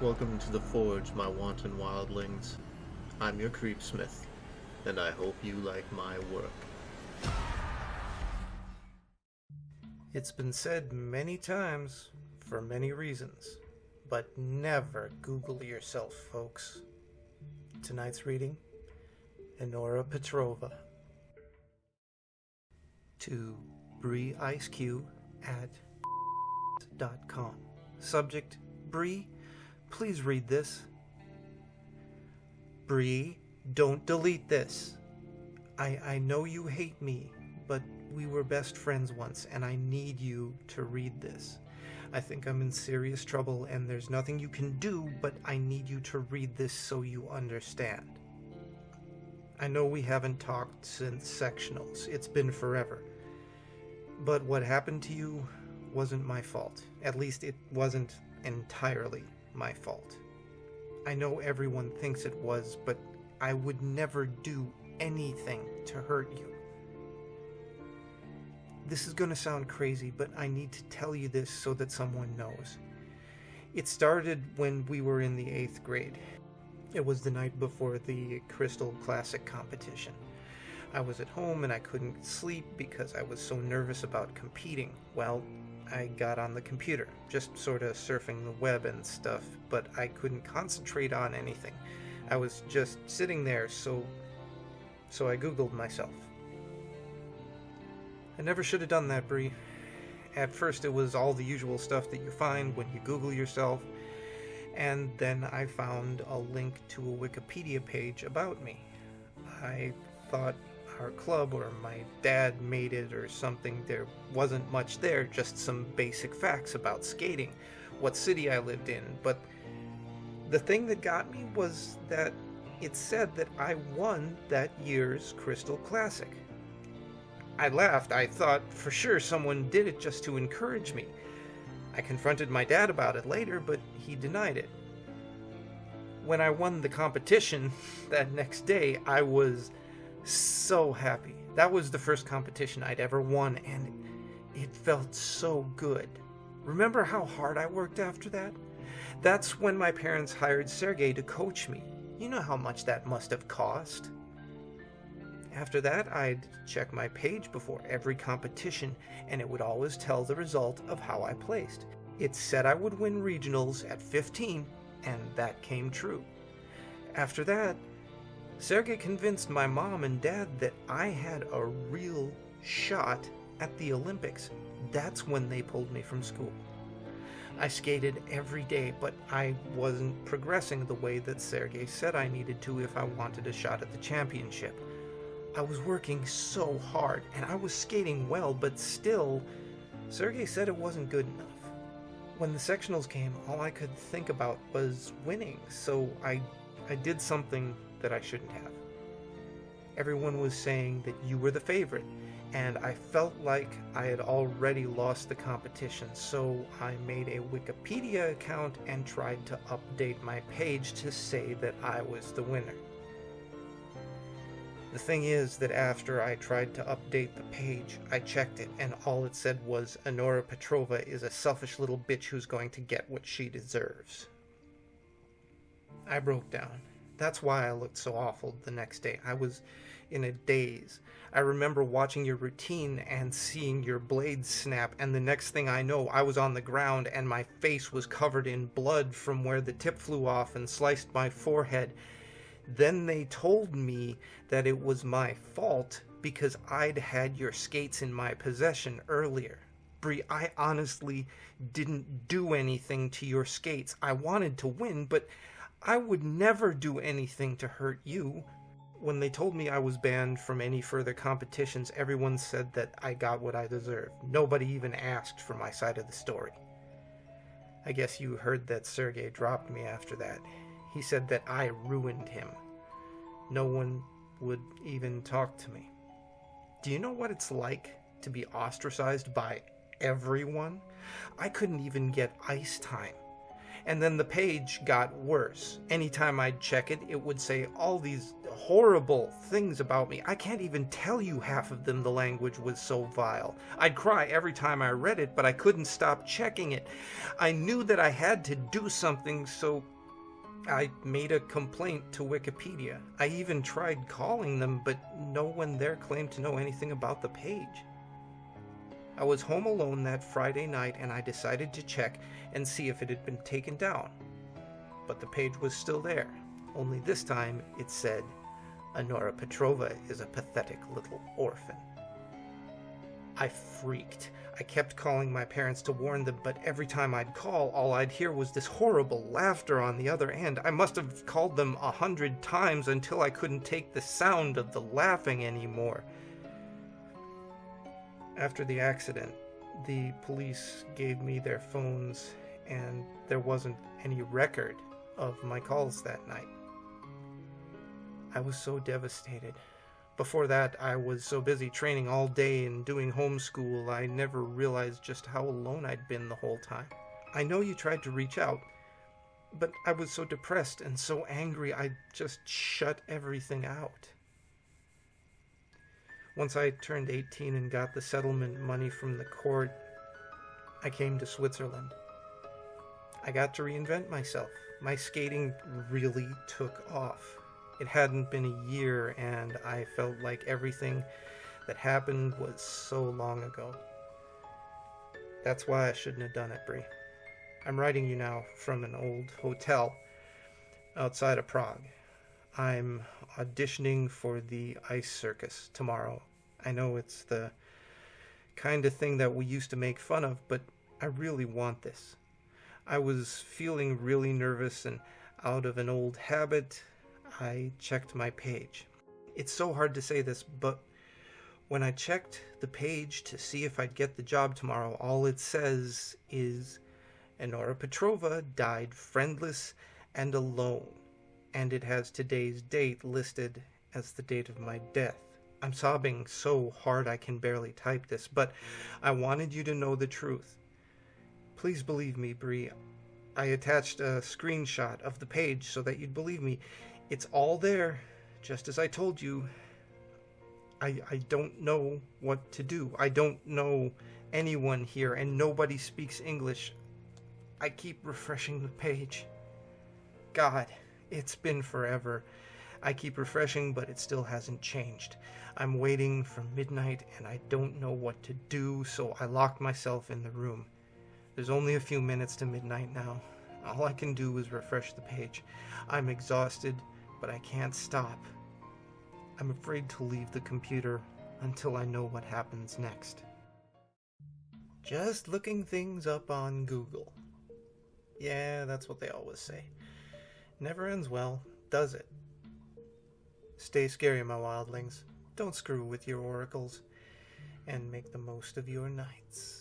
Welcome to the Forge, my wanton wildlings. I'm your creepsmith, and I hope you like my work. It's been said many times, for many reasons, but never Google yourself, folks. Tonight's reading, Annora Petrova. To Bree Ice Cube at .com. Subject, Bree, please read this. Bree, don't delete this. I know you hate me, but we were best friends once, and I need you to read this. I think I'm in serious trouble, and there's nothing you can do, but I need you to read this so you understand. I know we haven't talked since sectionals. It's been forever. But what happened to you wasn't my fault. At least it wasn't entirely my fault. I know everyone thinks it was, but I would never do anything to hurt you. This is gonna sound crazy, but I need to tell you this so that someone knows. It started when we were in the 8th grade. It was the night before the Crystal Classic competition. I was at home and I couldn't sleep because I was so nervous about competing. Well, I got on the computer, just sort of surfing the web and stuff, but I couldn't concentrate on anything. I was just sitting there, so I Googled myself. I never should have done that, Bree. At first it was all the usual stuff that you find when you Google yourself, and then I found a link to a Wikipedia page about me. I thought our club or my dad made it or something. There wasn't much there, just some basic facts about skating, what city I lived in, but the thing that got me was that it said that I won that year's Crystal Classic. I laughed. I thought for sure someone did it just to encourage me. I confronted my dad about it later, but he denied it. When I won the competition that next day, I was so happy. That was the first competition I'd ever won, and it felt so good. Remember how hard I worked after that? That's when my parents hired Sergey to coach me. You know how much that must have cost. After that, I'd check my page before every competition, and it would always tell the result of how I placed. It said I would win regionals at 15, and that came true. After that, Sergey convinced my mom and dad that I had a real shot at the Olympics. That's when they pulled me from school. I skated every day, but I wasn't progressing the way that Sergey said I needed to if I wanted a shot at the championship. I was working so hard, and I was skating well, but still, Sergey said it wasn't good enough. When the sectionals came, all I could think about was winning, so I did something that I shouldn't have. Everyone was saying that you were the favorite, and I felt like I had already lost the competition, so I made a Wikipedia account and tried to update my page to say that I was the winner. The thing is that after I tried to update the page, I checked it, and all it said was, Annora Petrova is a selfish little bitch who's going to get what she deserves. I broke down. That's why I looked so awful the next day. I was in a daze. I remember watching your routine and seeing your blades snap, and the next thing I know, I was on the ground and my face was covered in blood from where the tip flew off and sliced my forehead. Then they told me that it was my fault because I'd had your skates in my possession earlier. Bree, I honestly didn't do anything to your skates. I wanted to win, but I would never do anything to hurt you. When they told me I was banned from any further competitions, everyone said that I got what I deserved. Nobody even asked for my side of the story. I guess you heard that Sergey dropped me after that. He said that I ruined him. No one would even talk to me. Do you know what it's like to be ostracized by everyone? I couldn't even get ice time. And then the page got worse. Anytime I'd check it, it would say all these horrible things about me. I can't even tell you half of them. The language was so vile. I'd cry every time I read it, but I couldn't stop checking it. I knew that I had to do something, so I made a complaint to Wikipedia. I even tried calling them, but no one there claimed to know anything about the page. I was home alone that Friday night and I decided to check and see if it had been taken down. But the page was still there, only this time it said, Annora Petrova is a pathetic little orphan. I freaked. I kept calling my parents to warn them, but every time I'd call, all I'd hear was this horrible laughter on the other end. I must have called them 100 times until I couldn't take the sound of the laughing anymore. After the accident, the police gave me their phones, and there wasn't any record of my calls that night. I was so devastated. Before that, I was so busy training all day and doing homeschool, I never realized just how alone I'd been the whole time. I know you tried to reach out, but I was so depressed and so angry, I just shut everything out. Once I turned 18 and got the settlement money from the court, I came to Switzerland. I got to reinvent myself. My skating really took off. It hadn't been a year, and I felt like everything that happened was so long ago. That's why I shouldn't have done it, Brie. I'm writing you now from an old hotel outside of Prague. I'm auditioning for the ice circus tomorrow. I know it's the kind of thing that we used to make fun of, but I really want this. I was feeling really nervous, and out of an old habit, I checked my page. It's so hard to say this, but when I checked the page to see if I'd get the job tomorrow, all it says is, Annora Petrova died friendless and alone, and it has today's date listed as the date of my death. I'm sobbing so hard I can barely type this, but I wanted you to know the truth. Please believe me, Brie. I attached a screenshot of the page so that you'd believe me. It's all there, just as I told you. I don't know what to do. I don't know anyone here, and nobody speaks English. I keep refreshing the page. God, it's been forever. I keep refreshing, but it still hasn't changed. I'm waiting for midnight, and I don't know what to do, so I locked myself in the room. There's only a few minutes to midnight now. All I can do is refresh the page. I'm exhausted, but I can't stop. I'm afraid to leave the computer until I know what happens next. Just looking things up on Google. Yeah, that's what they always say. Never ends well, does it? Stay scary, my wildlings. Don't screw with your oracles, and make the most of your nights.